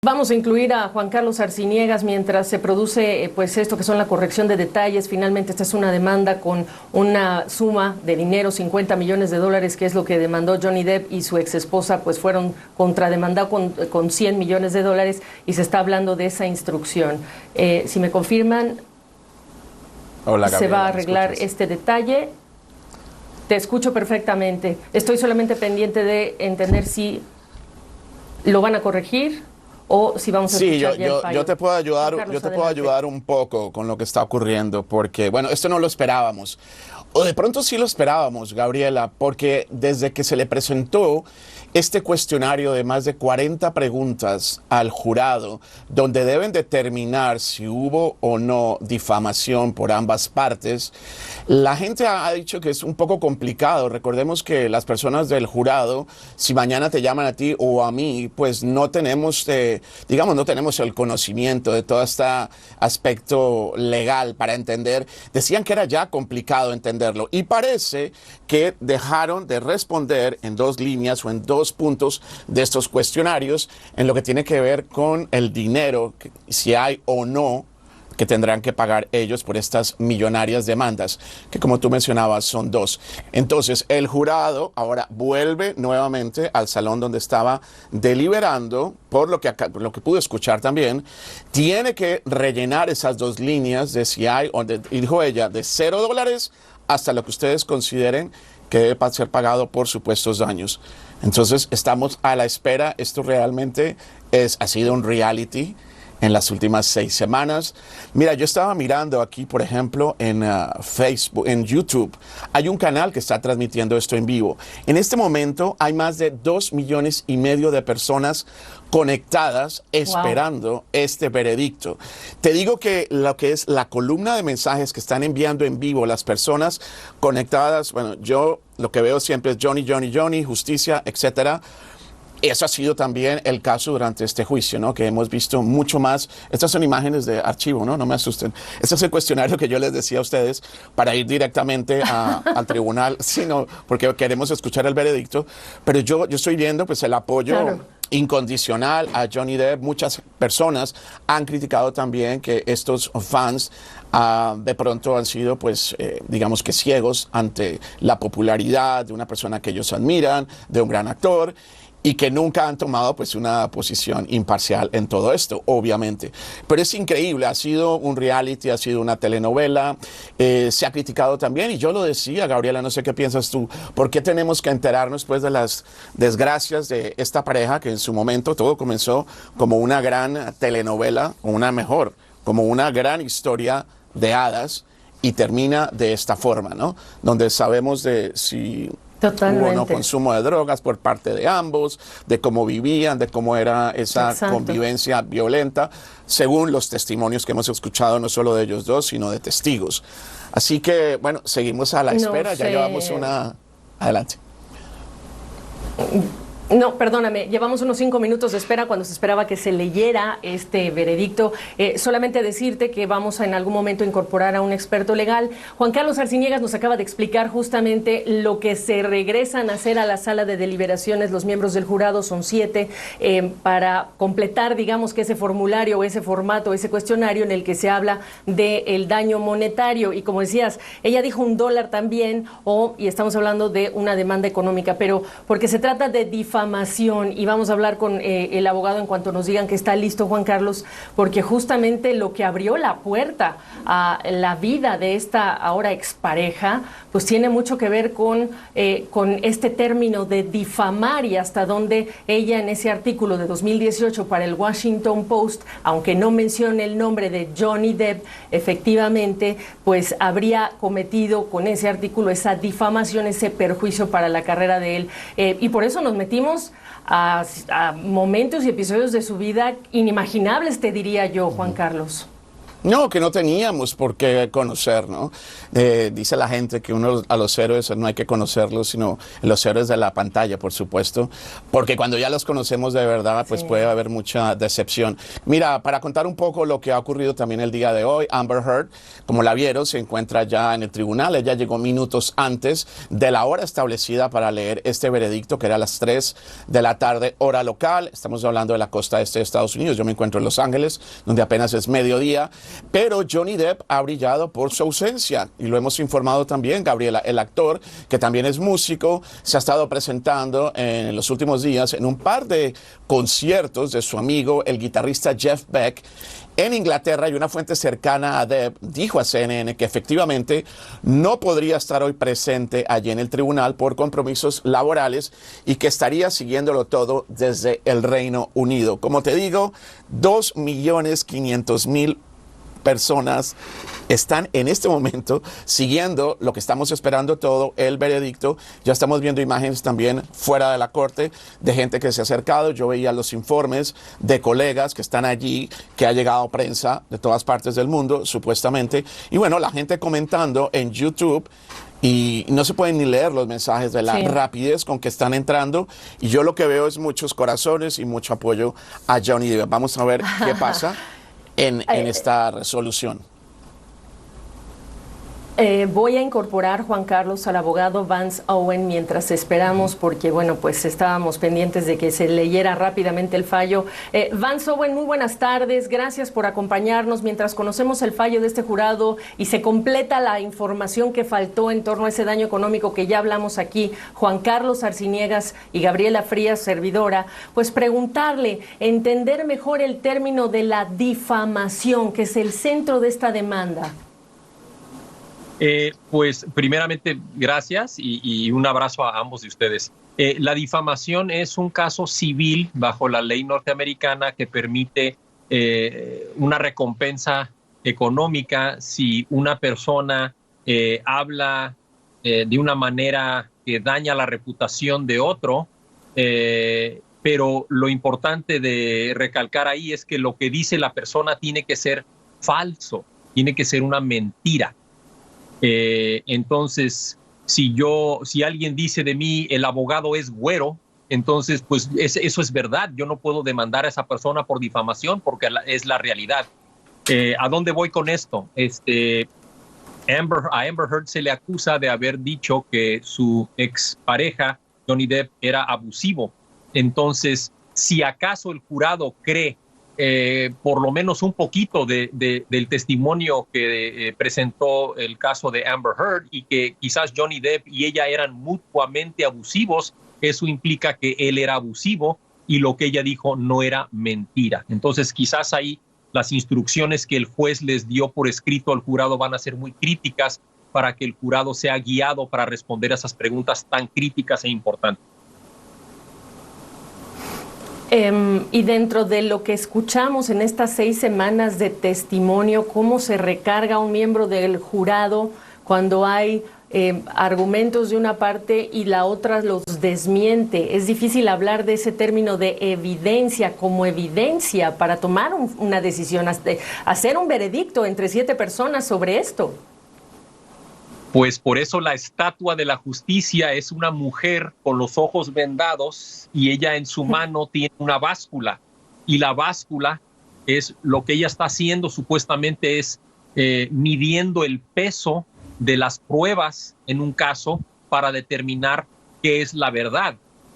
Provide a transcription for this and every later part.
Vamos a incluir a Juan Carlos Arciniegas mientras se produce pues esto que son la corrección de detalles. Finalmente esta es una demanda con una suma de dinero, 50 millones de dólares, que es lo que demandó Johnny Depp y su ex esposa, pues fueron contrademandados con 100 millones de dólares y se está hablando de esa instrucción. Si me confirman, hola, Gabriela, se va a arreglar este detalle. Te escucho perfectamente. Estoy solamente pendiente de entender si lo van a corregir o si vamos a escuchar ya el fallo. Yo te puedo ayudar, Carlos, yo te puedo ayudar un poco con lo que está ocurriendo, porque, bueno, esto no lo esperábamos. O de pronto sí lo esperábamos, Gabriela, porque desde que se le presentó este cuestionario de más de 40 preguntas al jurado, donde deben determinar si hubo o no difamación por ambas partes, la gente ha dicho que es un poco complicado. Recordemos que las personas del jurado, si mañana te llaman a ti o a mí, pues no tenemos, no tenemos el conocimiento de todo este aspecto legal para entender. Decían que era ya complicado entenderlo y parece que dejaron de responder en dos líneas o en dos puntos de estos cuestionarios en lo que tiene que ver con el dinero, si hay o no, que tendrán que pagar ellos por estas millonarias demandas, que como tú mencionabas son dos. Entonces el jurado ahora vuelve nuevamente al salón donde estaba deliberando, por lo que pude escuchar también, tiene que rellenar esas dos líneas de si hay, o dijo ella, de $0 hasta lo que ustedes consideren que debe ser pagado por supuestos daños. Entonces estamos a la espera. Esto realmente ha sido un reality en las últimas 6 semanas. Mira, yo estaba mirando aquí, por ejemplo, en Facebook, en YouTube. Hay un canal que está transmitiendo esto en vivo. En este momento hay más de 2,5 millones de personas conectadas esperando este veredicto. Te digo que lo que es la columna de mensajes que están enviando en vivo las personas conectadas, bueno, yo lo que veo siempre es Johnny, Johnny, Johnny, justicia, etcétera. Eso ha sido también el caso durante este juicio, ¿no? Que hemos visto mucho más. Estas son imágenes de archivo, ¿no? No me asusten. Este es el cuestionario que yo les decía a ustedes para ir directamente al tribunal, sino porque queremos escuchar el veredicto. Pero yo estoy viendo pues el apoyo incondicional a Johnny Depp. Muchas personas han criticado también que estos fans de pronto han sido, pues, digamos que ciegos ante la popularidad de una persona que ellos admiran, de un gran actor, y que nunca han tomado pues una posición imparcial en todo esto, obviamente. Pero es increíble, ha sido un reality, ha sido una telenovela, se ha criticado también, y yo lo decía, Gabriela, no sé qué piensas tú, ¿por qué tenemos que enterarnos pues de las desgracias de esta pareja que en su momento todo comenzó como una gran telenovela, o como una gran historia de hadas, y termina de esta forma, ¿no? Donde sabemos de si hubo o no consumo de drogas por parte de ambos, de cómo vivían, de cómo era esa convivencia violenta, según los testimonios que hemos escuchado, no solo de ellos dos, sino de testigos. Así que, bueno, seguimos a la espera, ya llevamos una... Adelante. No, perdóname, llevamos unos 5 minutos de espera cuando se esperaba que se leyera este veredicto. Solamente decirte que vamos a en algún momento incorporar a un experto legal. Juan Carlos Arciniegas nos acaba de explicar justamente lo que se regresan a hacer a la sala de deliberaciones los miembros del jurado, son 7, para completar, digamos, que ese formulario o ese formato, ese cuestionario en el que se habla del daño monetario. Y como decías, ella dijo $1 también, y estamos hablando de una demanda económica, pero porque se trata de difamación, y vamos a hablar con el abogado en cuanto nos digan que está listo, Juan Carlos, porque justamente lo que abrió la puerta a la vida de esta ahora expareja, pues tiene mucho que ver con este término de difamar, y hasta dónde ella en ese artículo de 2018 para el Washington Post, aunque no mencione el nombre de Johnny Depp, efectivamente, pues habría cometido con ese artículo esa difamación, ese perjuicio para la carrera de él. Y por eso nos metimos a momentos y episodios de su vida inimaginables, te diría yo, Juan Carlos. No, que no teníamos por qué conocer, ¿no? Dice la gente que uno a los héroes no hay que conocerlos, sino los héroes de la pantalla, por supuesto, porque cuando ya los conocemos de verdad, pues Sí. puede haber mucha decepción. Mira, para contar un poco lo que ha ocurrido también el día de hoy, Amber Heard, como la vieron, se encuentra ya en el tribunal. Ella llegó minutos antes de la hora establecida para leer este veredicto, que era a las 3 de la tarde, hora local. Estamos hablando de la costa este de Estados Unidos. Yo me encuentro en Los Ángeles, donde apenas es mediodía. Pero Johnny Depp ha brillado por su ausencia y lo hemos informado también. Gabriela, el actor, que también es músico, se ha estado presentando en los últimos días en un par de conciertos de su amigo, el guitarrista Jeff Beck, en Inglaterra. Y una fuente cercana a Depp dijo a CNN que efectivamente no podría estar hoy presente allí en el tribunal por compromisos laborales y que estaría siguiéndolo todo desde el Reino Unido. Como te digo, 2.500.000 personas están en este momento siguiendo lo que estamos esperando todo, el veredicto. Ya estamos viendo imágenes también fuera de la corte de gente que se ha acercado. Yo veía los informes de colegas que están allí, que ha llegado prensa de todas partes del mundo, supuestamente. Y bueno, la gente comentando en YouTube. Y no se pueden ni leer los mensajes de la rapidez con que están entrando. Y yo lo que veo es muchos corazones y mucho apoyo a Johnny Depp. Vamos a ver qué pasa en esta resolución. Voy a incorporar, Juan Carlos, al abogado Vance Owen mientras esperamos, porque, bueno, pues estábamos pendientes de que se leyera rápidamente el fallo. Vance Owen, muy buenas tardes. Gracias por acompañarnos mientras conocemos el fallo de este jurado y se completa la información que faltó en torno a ese daño económico que ya hablamos aquí. Juan Carlos Arciniegas y Gabriela Frías, servidora, pues preguntarle, entender mejor el término de la difamación, que es el centro de esta demanda. Pues primeramente gracias y un abrazo a ambos de ustedes. La difamación es un caso civil bajo la ley norteamericana que permite una recompensa económica si una persona habla de una manera que daña la reputación de otro, pero lo importante de recalcar ahí es que lo que dice la persona tiene que ser falso, tiene que ser una mentira. Entonces, si alguien dice de mí el abogado es güero, entonces pues eso es verdad. Yo no puedo demandar a esa persona por difamación porque es la realidad. ¿A dónde voy con esto? A Amber Heard se le acusa de haber dicho que su expareja Johnny Depp era abusivo. Entonces, si acaso el jurado cree por lo menos un poquito del testimonio que presentó el caso de Amber Heard y que quizás Johnny Depp y ella eran mutuamente abusivos, eso implica que él era abusivo y lo que ella dijo no era mentira. Entonces quizás ahí las instrucciones que el juez les dio por escrito al jurado van a ser muy críticas para que el jurado sea guiado para responder a esas preguntas tan críticas e importantes. Y dentro de lo que escuchamos en estas 6 semanas de testimonio, ¿cómo se recarga un miembro del jurado cuando hay argumentos de una parte y la otra los desmiente? Es difícil hablar de ese término de evidencia como evidencia para tomar una decisión, hacer un veredicto entre 7 personas sobre esto. Pues por eso la estatua de la justicia es una mujer con los ojos vendados y ella en su mano tiene una báscula. Y la báscula es lo que ella está haciendo, supuestamente es midiendo el peso de las pruebas en un caso para determinar qué es la verdad.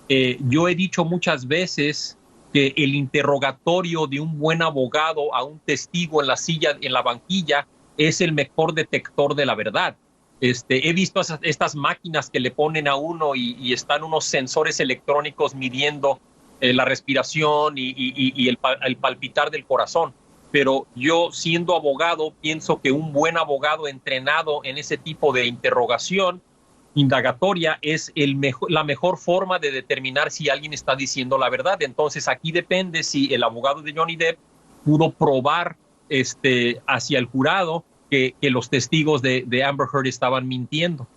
Yo he dicho muchas veces que el interrogatorio de un buen abogado a un testigo en la silla, en la banquilla, es el mejor detector de la verdad. He visto estas máquinas que le ponen a uno y están unos sensores electrónicos midiendo la respiración y el palpitar del corazón. Pero yo, siendo abogado, pienso que un buen abogado entrenado en ese tipo de interrogación indagatoria es la mejor forma de determinar si alguien está diciendo la verdad. Entonces aquí depende si el abogado de Johnny Depp pudo probar hacia el jurado que los testigos de Amber Heard estaban mintiendo.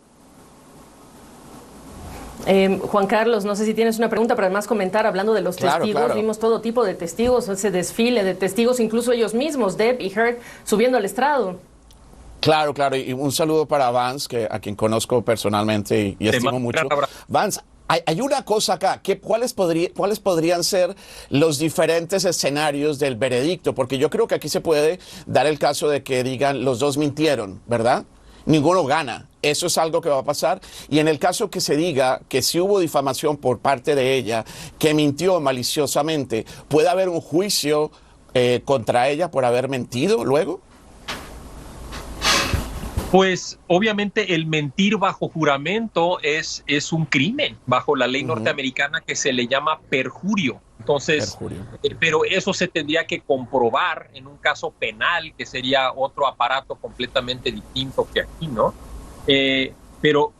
Juan Carlos, no sé si tienes una pregunta, pero además comentar, hablando de los Claro, testigos, claro. vimos todo tipo de testigos, ese desfile de testigos, incluso ellos mismos, Depp y Heard, subiendo al estrado. Claro, claro, y un saludo para Vance, a quien conozco personalmente y estimo mucho. Vance, hay una cosa acá, ¿cuáles podrían ser los diferentes escenarios del veredicto? Porque yo creo que aquí se puede dar el caso de que digan los dos mintieron, ¿verdad? Ninguno gana. Eso es algo que va a pasar. Y en el caso que se diga que sí hubo difamación por parte de ella, que mintió maliciosamente, ¿puede haber un juicio contra ella por haber mentido luego? Pues obviamente el mentir bajo juramento es un crimen bajo la ley norteamericana que se le llama perjurio. Entonces, pero eso se tendría que comprobar en un caso penal, que sería otro aparato completamente distinto que aquí, ¿no? Pero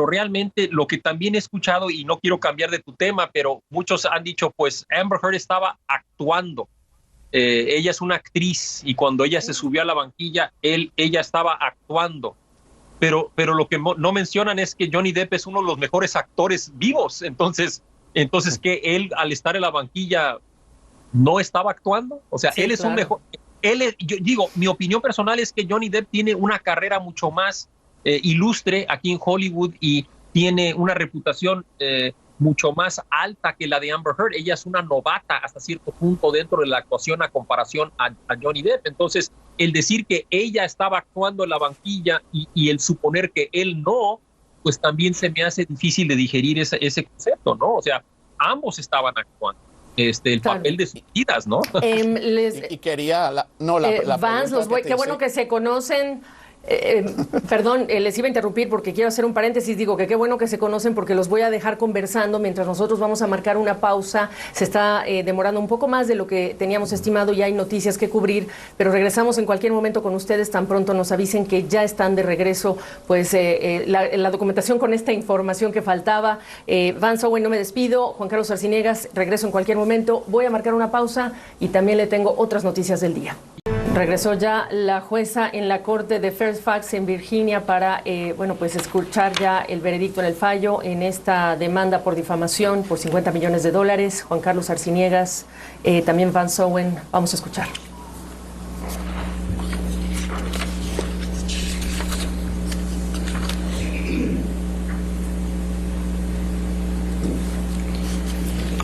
realmente lo que también he escuchado, y no quiero cambiar de tu tema, pero muchos han dicho, pues Amber Heard estaba actuando. Ella es una actriz y cuando ella se subió a la banquilla, ella estaba actuando. Pero lo que no mencionan es que Johnny Depp es uno de los mejores actores vivos. Entonces que él, al estar en la banquilla, no estaba actuando. O sea, sí, él es un mejor. Yo digo, mi opinión personal es que Johnny Depp tiene una carrera mucho más ilustre aquí en Hollywood y tiene una reputación mucho más alta que la de Amber Heard. Ella es una novata hasta cierto punto dentro de la actuación a comparación a Johnny Depp. Entonces, el decir que ella estaba actuando en la banquilla y el suponer que él no, pues también se me hace difícil de digerir ese concepto, ¿no? O sea, ambos estaban actuando. El papel de sus vidas, ¿no? Y quería la Vance, qué bueno que se conocen. Perdón, les iba a interrumpir porque quiero hacer un paréntesis. Digo que qué bueno que se conocen porque los voy a dejar conversando mientras nosotros vamos a marcar una pausa. Se está demorando un poco más de lo que teníamos estimado, ya hay noticias que cubrir, pero regresamos en cualquier momento con ustedes tan pronto nos avisen que ya están de regreso pues la documentación con esta información que faltaba. Vance Owen, no me despido. Juan Carlos Arciniegas, regreso en cualquier momento. Voy a marcar una pausa y también le tengo otras noticias del día. Regresó ya la jueza en la corte de Fairfax en Virginia para pues escuchar ya el veredicto en el fallo en esta demanda por difamación por $50 millones. Juan Carlos Arciniegas, también Vance Owen, vamos a escuchar.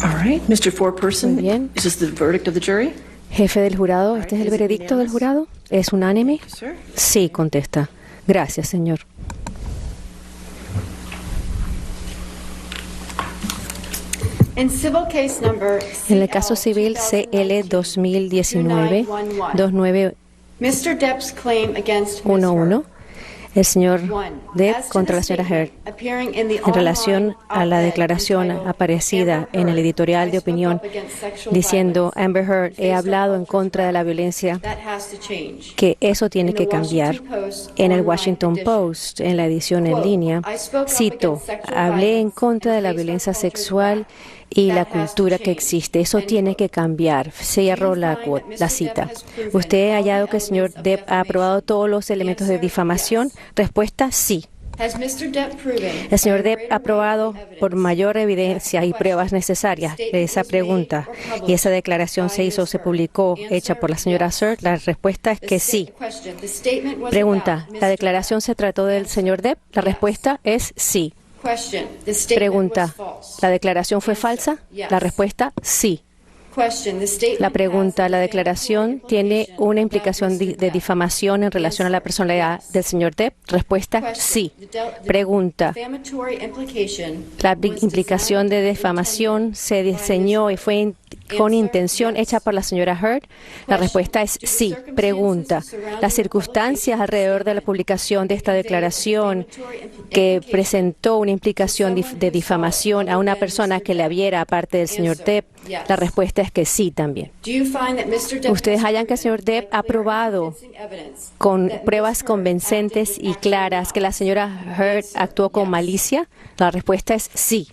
All right, Mr. Foreperson, is this the verdict of the jury? Jefe del jurado, ¿este es el veredicto del jurado? ¿Es unánime? Sí, contesta. Gracias, señor. En el caso civil CL 2019-2911, el señor Depp contra la señora Heard en relación a la declaración aparecida en el editorial de opinión diciendo Amber Heard, he hablado en contra de la violencia, que eso tiene que cambiar. En el Washington Post, en la edición en línea, cito, hablé en contra de la violencia sexual y la cultura que existe. Eso tiene que cambiar. Cierro la cita. ¿Usted ha hallado que el señor Depp ha aprobado todos los elementos de difamación? Respuesta, sí. El señor Depp ha aprobado por mayor evidencia y pruebas necesarias esa pregunta y esa declaración se publicó, hecha por la señora Heard. La respuesta es que sí. Pregunta, ¿la declaración se trató del señor Depp? La respuesta es sí. Pregunta, ¿la declaración fue falsa? La respuesta, sí. La pregunta, ¿la declaración tiene una implicación de difamación en relación a la personalidad del señor Depp? Respuesta, sí. Pregunta, ¿la implicación de difamación se diseñó y fue con intención hecha por la señora Heard? La respuesta es sí. Pregunta, ¿las circunstancias alrededor de la publicación de esta declaración que presentó una implicación de difamación a una persona que la viera aparte del señor Depp? La respuesta es que sí también. ¿Ustedes hallan que el señor Depp ha probado con pruebas convincentes y claras que la señora Heard actuó con malicia? La respuesta es sí.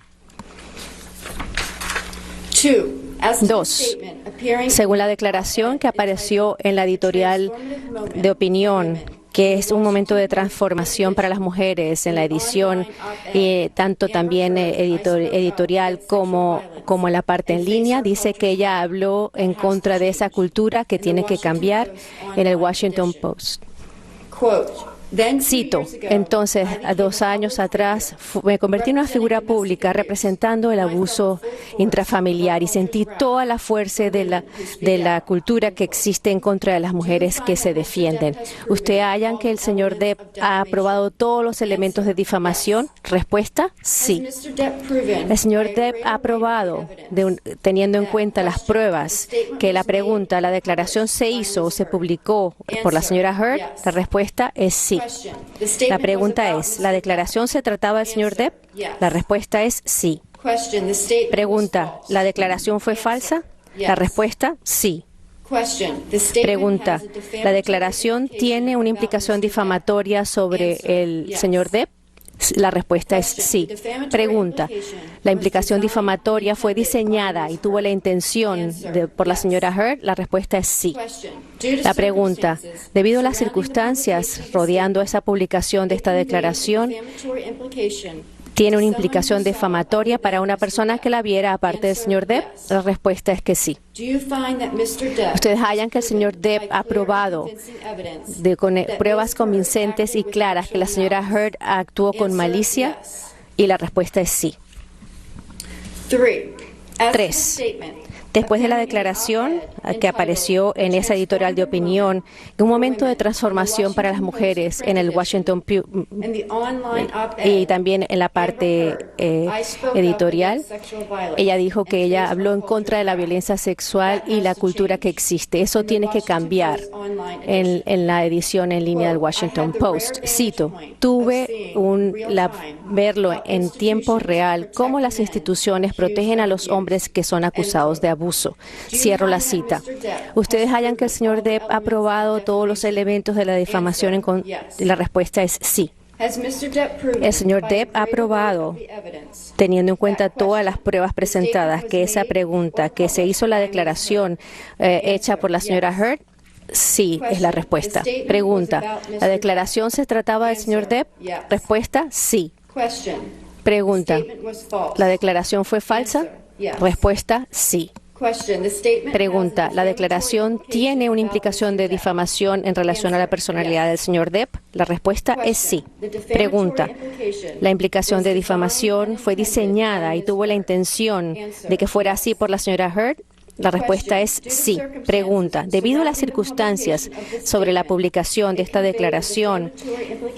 2. Según la declaración que apareció en la editorial de opinión que es un momento de transformación para las mujeres en la edición, tanto también editorial como en la parte en línea. Dice que ella habló en contra de esa cultura que tiene que cambiar en el Washington Post. Cito, entonces, 2 años atrás, me convertí en una figura pública representando el abuso intrafamiliar y sentí toda la fuerza de la cultura que existe en contra de las mujeres que se defienden. ¿Usted hallan que el señor Depp ha aprobado todos los elementos de difamación? Respuesta, sí. El señor Depp ha aprobado, teniendo en cuenta las pruebas, que la pregunta, la declaración se hizo o se publicó por la señora Heard. La respuesta es sí. La pregunta es, ¿la declaración se trataba del señor Depp? La respuesta es sí. Pregunta, ¿la declaración fue falsa? La respuesta, sí. Pregunta, ¿la declaración tiene una implicación difamatoria sobre el señor Depp? La respuesta es sí. Pregunta, ¿la implicación difamatoria fue diseñada y tuvo la intención por la señora Heard? La respuesta es sí. La pregunta, debido a las circunstancias rodeando esa publicación de esta declaración, ¿tiene una implicación difamatoria para una persona que la viera aparte del señor Depp? La respuesta es que sí. ¿Ustedes hallan que el señor Depp ha probado con pruebas convincentes y claras que la señora Heard actuó con malicia? Y la respuesta es sí. 3. Después de la declaración que apareció en esa editorial de opinión, un momento de transformación para las mujeres en el Washington Post y también en la parte editorial, ella dijo que ella habló en contra de la violencia sexual y la cultura que existe. Eso tiene que cambiar en la edición en línea del Washington Post. Cito, tuve verlo en tiempo real, cómo las instituciones protegen a los hombres que son acusados de abuso. Cierro la cita. ¿Ustedes hallan que el señor Depp ha probado todos los elementos de la difamación? La respuesta es sí. El señor Depp ha probado, teniendo en cuenta todas las pruebas presentadas, que esa pregunta, que se hizo la declaración hecha por la señora Heard. Sí, es la respuesta. Pregunta, ¿la declaración se trataba del señor Depp? Respuesta, sí. Pregunta, ¿la declaración fue falsa? Respuesta, sí. Pregunta, ¿la declaración tiene una implicación de difamación en relación a la personalidad del señor Depp? La respuesta es sí. Pregunta, ¿la implicación de difamación fue diseñada y tuvo la intención de que fuera así por la señora Heard? La respuesta es sí. Pregunta, debido a las circunstancias sobre la publicación de esta declaración,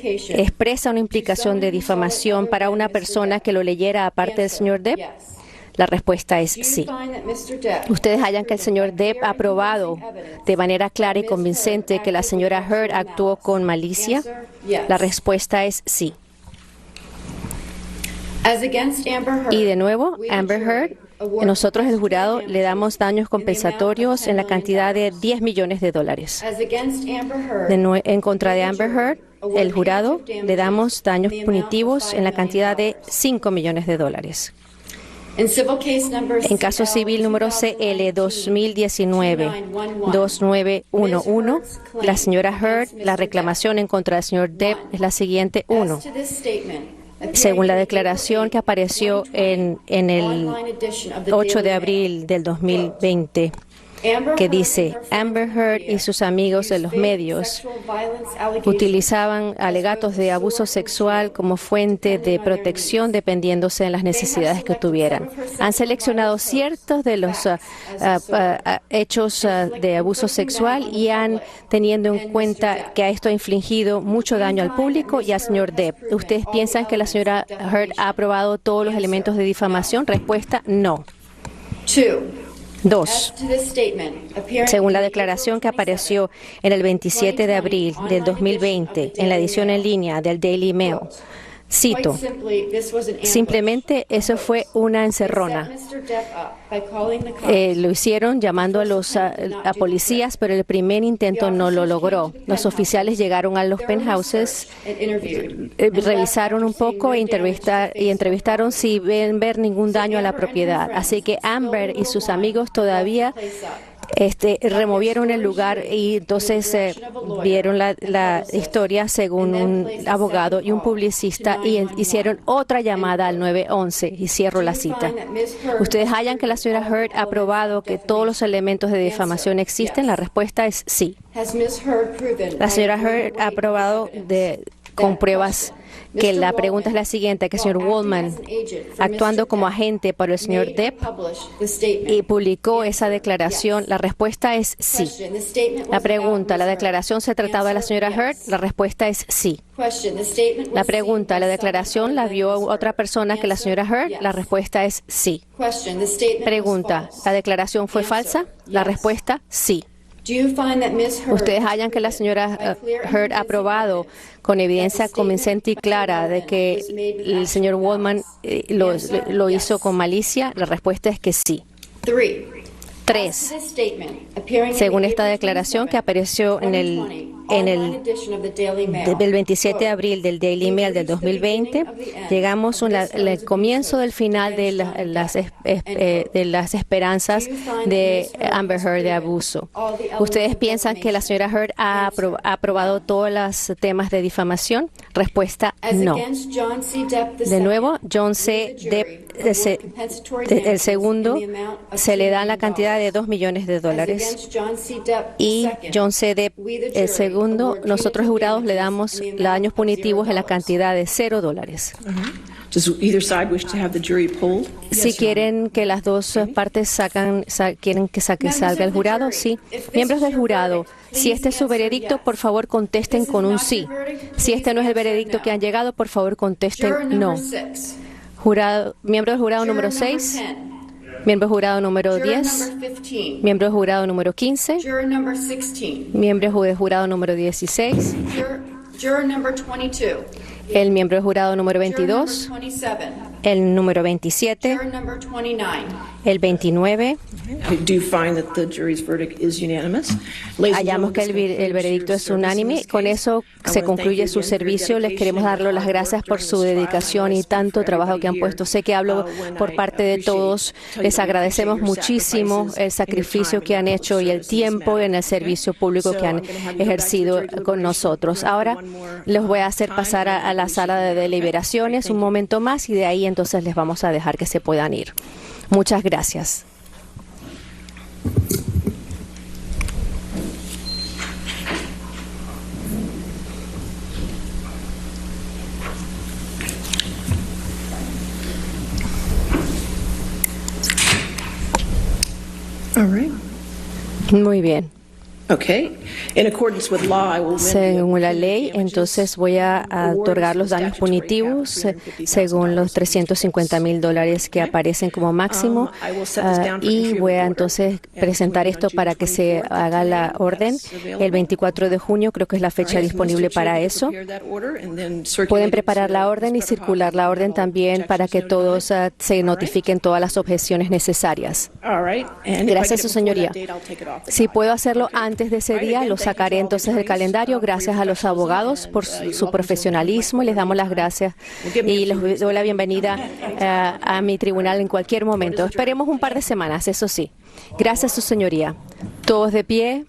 ¿expresa una implicación de difamación para una persona que lo leyera aparte del señor Depp? La respuesta es sí. ¿Ustedes hallan que el señor Depp ha probado de manera clara y convincente que la señora Heard actuó con malicia? La respuesta es sí. Y de nuevo, Amber Heard, nosotros el jurado le damos daños compensatorios en la cantidad de $10 millones. En contra de Amber Heard, el jurado le damos daños punitivos en la cantidad de $5 millones. En caso civil número CL 2019-2911, la señora Heard, la reclamación en contra del señor Depp es la siguiente. 1. Según la declaración que apareció en el 8 de abril del 2020, que dice, Amber Heard y sus amigos de los medios utilizaban alegatos de abuso sexual como fuente de protección dependiéndose de las necesidades que tuvieran. Han seleccionado ciertos de los hechos de abuso sexual y han teniendo en cuenta que esto ha infligido mucho daño al público y al señor Depp. ¿Ustedes piensan que la señora Heard ha aprobado todos los elementos de difamación? Respuesta, no. 2. Según la declaración que apareció en el 27 de abril del 2020 en la edición en línea del Daily Mail, cito, simplemente eso fue una encerrona. Lo hicieron llamando a policías, pero el primer intento no lo logró. Los oficiales llegaron a los penthouses, revisaron un poco y entrevistaron sin ver ningún daño a la propiedad. Así que Amber y sus amigos todavía removieron el lugar y entonces vieron la historia según un abogado y un publicista y hicieron otra llamada al 911 y cierro la cita. ¿Ustedes hallan que la señora Heard ha probado que todos los elementos de difamación existen? La respuesta es sí. La señora Heard ha probado con pruebas que la pregunta es la siguiente, que el señor Waldman, actuando como agente para el señor Depp, y publicó esa declaración. La respuesta es sí. La pregunta, ¿la declaración se trataba de la señora Heard? La respuesta es sí. La pregunta, ¿la declaración la vio otra persona que la señora Heard? La respuesta es sí. Pregunta, ¿la declaración fue falsa? La respuesta, sí. ¿Ustedes hallan que la señora Heard ha probado con evidencia convincente y clara de que el señor Waldman lo hizo con malicia? La respuesta es que sí. 3. Según esta declaración que apareció en el 27 de abril del Daily Mail del 2020, llegamos al comienzo del final de las esperanzas de Amber Heard de abuso. ¿Ustedes piensan que la señora Heard ha aprobado todos los temas de difamación? Respuesta, no. De nuevo, John C. Depp, el segundo, se le da la cantidad de $2 millones. Y John C. Depp, el segundo, nosotros jurados le damos los daños punitivos en la cantidad de $0. Si quieren que las dos partes quieren que salga el jurado, sí. Miembros del jurado, si este es su veredicto, por favor contesten con un sí. Si este no es el veredicto que han llegado, por favor contesten no. Miembro del jurado número 6. Miembro del jurado número 10. Miembro del jurado número 15. Miembro del jurado número 16. El miembro del jurado número 22. El número 27. El 29. Hallamos que el veredicto es unánime. Con eso se concluye su servicio. Les queremos darles las gracias por su dedicación y tanto trabajo que han puesto. Sé que hablo por parte de todos. Les agradecemos muchísimo el sacrificio que han hecho y el tiempo en el servicio público que han ejercido con nosotros. Ahora les voy a hacer pasar a la sala de deliberaciones un momento más y de ahí entonces les vamos a dejar que se puedan ir. Muchas gracias. All right. Muy bien. Okay. In accordance with law, I will Según la ley, entonces voy a otorgar los daños punitivos según los $350,000 que aparecen como máximo y voy a entonces presentar esto para que se haga la orden. El 24 de junio creo que es la fecha disponible para eso. Pueden preparar la orden y circular la orden también para que todos se notifiquen todas las objeciones necesarias. Gracias, su señoría. Si puedo hacerlo antes de ese día, lo sacaré entonces del calendario. Gracias a los abogados por su profesionalismo y les damos las gracias y les doy la bienvenida a mi tribunal en cualquier momento. Esperemos un par de semanas, eso sí. Gracias, su señoría. Todos de pie.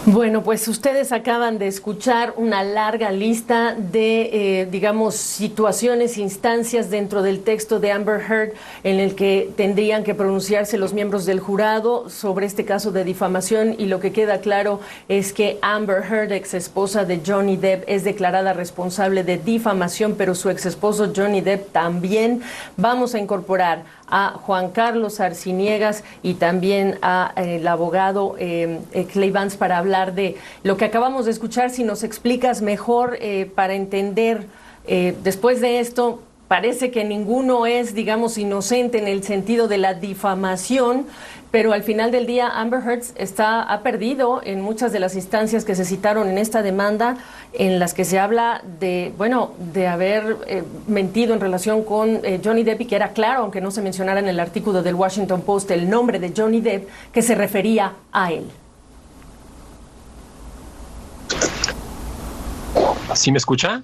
Bueno, pues ustedes acaban de escuchar una larga lista de, digamos, situaciones, instancias dentro del texto de Amber Heard en el que tendrían que pronunciarse los miembros del jurado sobre este caso de difamación y lo que queda claro es que Amber Heard, ex esposa de Johnny Depp, es declarada responsable de difamación, pero su ex esposo Johnny Depp también. Vamos a incorporar a Juan Carlos Arciniegas y también a el abogado Clay Vance para hablar de lo que acabamos de escuchar. Si nos explicas mejor para entender, después de esto, parece que ninguno es, digamos, inocente en el sentido de la difamación, pero al final del día Amber Heard ha perdido en muchas de las instancias que se citaron en esta demanda, en las que se habla de, bueno, de haber mentido en relación con Johnny Depp, y que era claro, aunque no se mencionara en el artículo del Washington Post el nombre de Johnny Depp, que se refería a él. ¿Sí me escucha?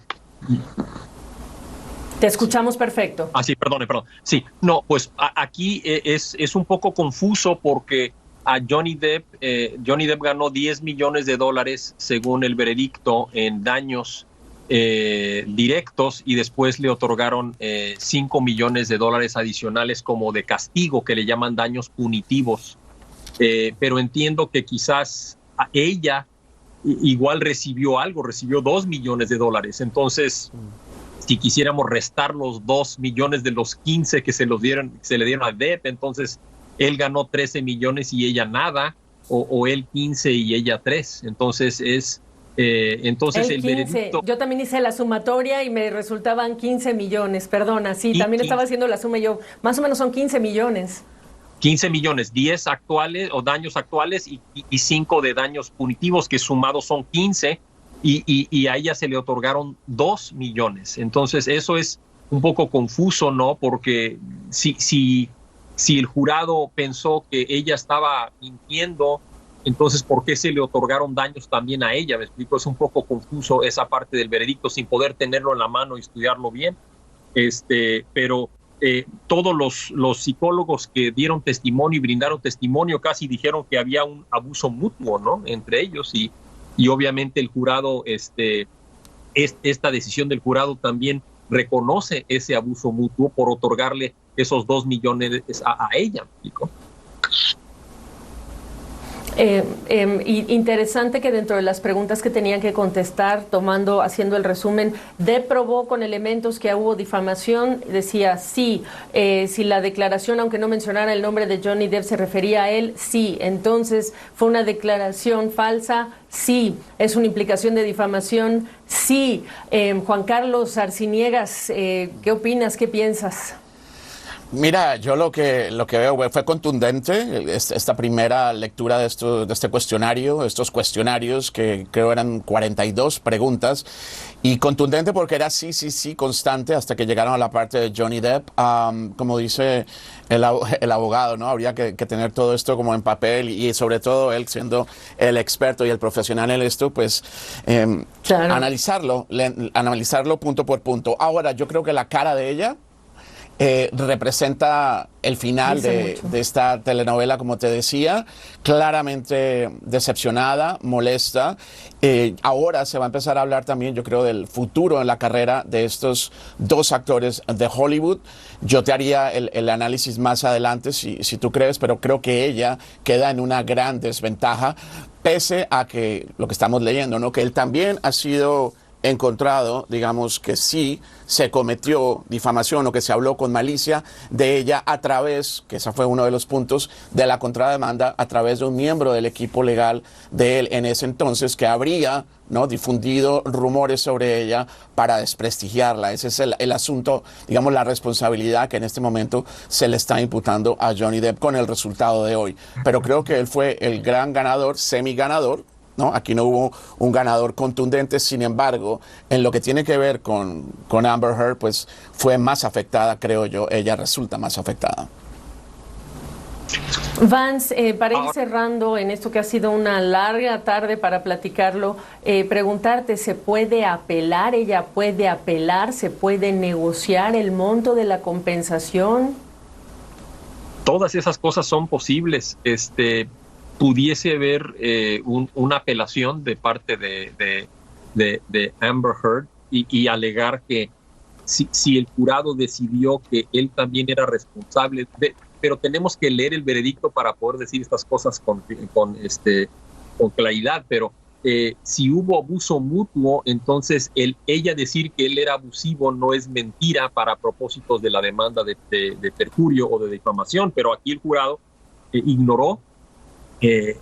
Te escuchamos perfecto. Sí, perdón. Sí, no, pues aquí es un poco confuso porque a Johnny Depp ganó $10 millones según el veredicto en daños directos, y después le otorgaron $5 millones adicionales como de castigo, que le llaman daños punitivos. Pero entiendo que quizás a ella igual recibió $2 millones. Entonces, si quisiéramos restar los 2 millones de los 15 que se le dieron a Depp, entonces él ganó 13 millones y ella nada, o él 15 y ella 3. Entonces el veredicto. Yo también hice la sumatoria y me resultaban 15 millones, perdona, sí, también estaba haciendo la suma yo, más o menos son 15 millones. 15 millones, 10 actuales o daños actuales y 5 de daños punitivos, que sumados son 15, y a ella se le otorgaron 2 millones. Entonces eso es un poco confuso, ¿no? Porque si el jurado pensó que ella estaba mintiendo, entonces ¿por qué se le otorgaron daños también a ella? Me explico, es un poco confuso esa parte del veredicto sin poder tenerlo en la mano y estudiarlo bien. Pero todos los psicólogos que dieron testimonio y brindaron testimonio casi dijeron que había un abuso mutuo, ¿no?, entre ellos, y obviamente el jurado, esta decisión del jurado también reconoce ese abuso mutuo por otorgarle esos 2 millones a ella, ¿me explico? Interesante que dentro de las preguntas que tenían que contestar, haciendo el resumen, Depp probó con elementos que hubo difamación, decía sí, si la declaración, aunque no mencionara el nombre de Johnny Depp, se refería a él, sí, entonces fue una declaración falsa, sí, es una implicación de difamación, sí. Juan Carlos Arciniegas, ¿qué opinas, qué piensas? Mira, yo lo que veo fue contundente esta primera lectura de este cuestionario, estos cuestionarios que creo eran 42 preguntas, y contundente porque era sí, constante hasta que llegaron a la parte de Johnny Depp. Como dice el abogado, ¿no? Habría que tener todo esto como en papel, y sobre todo él siendo el experto y el profesional en esto, pues claro, analizarlo punto por punto. Ahora, yo creo que la cara de ella representa el final de esta telenovela, como te decía, claramente decepcionada, molesta. Ahora se va a empezar a hablar también, yo creo, del futuro en la carrera de estos dos actores de Hollywood. Yo te haría el análisis más adelante, si tú crees, pero creo que ella queda en una gran desventaja, pese a que lo que estamos leyendo, ¿no?, que él también ha sido encontrado, digamos, que sí se cometió difamación o que se habló con malicia de ella a través, que ese fue uno de los puntos de la contrademanda, a través de un miembro del equipo legal de él en ese entonces, que habría, ¿no?, difundido rumores sobre ella para desprestigiarla. Ese es el asunto, digamos, la responsabilidad que en este momento se le está imputando a Johnny Depp con el resultado de hoy. Pero creo que él fue el gran ganador, semi-ganador, ¿no? Aquí no hubo un ganador contundente. Sin embargo, en lo que tiene que ver con Amber Heard, pues fue más afectada, creo yo. Ella resulta más afectada. Vance, para ir cerrando en esto que ha sido una larga tarde para platicarlo, preguntarte, ¿se puede apelar? ¿Ella puede apelar? ¿Se puede negociar el monto de la compensación? Todas esas cosas son posibles. Pudiese haber una apelación de parte de Amber Heard y alegar que si el jurado decidió que él también era responsable, pero tenemos que leer el veredicto para poder decir estas cosas con claridad, pero si hubo abuso mutuo, entonces ella decir que él era abusivo no es mentira para propósitos de la demanda de perjurio o de difamación, pero aquí el jurado ignoró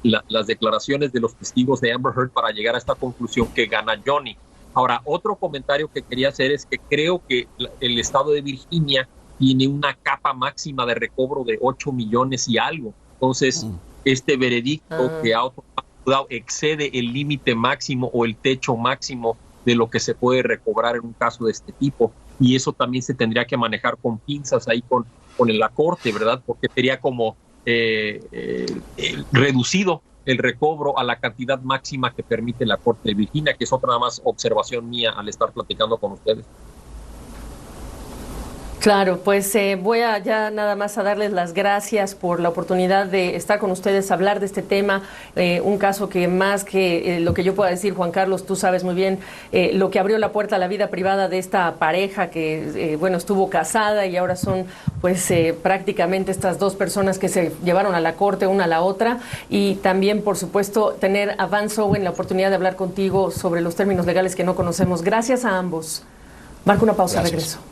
las declaraciones de los testigos de Amber Heard para llegar a esta conclusión que gana Johnny. Ahora, otro comentario que quería hacer es que creo que el estado de Virginia tiene una capa máxima de recobro de 8 millones y algo. Entonces, este veredicto que ha otorgado excede el límite máximo o el techo máximo de lo que se puede recobrar en un caso de este tipo. Y eso también se tendría que manejar con pinzas ahí con la corte, ¿verdad? Porque sería como reducido el recobro a la cantidad máxima que permite la Corte de Virginia, que es otra nada más observación mía al estar platicando con ustedes. Claro, pues voy a ya nada más a darles las gracias por la oportunidad de estar con ustedes, hablar de este tema, un caso que más que lo que yo pueda decir, Juan Carlos, tú sabes muy bien lo que abrió la puerta a la vida privada de esta pareja que, bueno, estuvo casada y ahora son pues prácticamente estas dos personas que se llevaron a la corte una a la otra, y también, por supuesto, tener a Van Sowen la oportunidad de hablar contigo sobre los términos legales que no conocemos. Gracias a ambos. Marco una pausa, Gracias. regreso.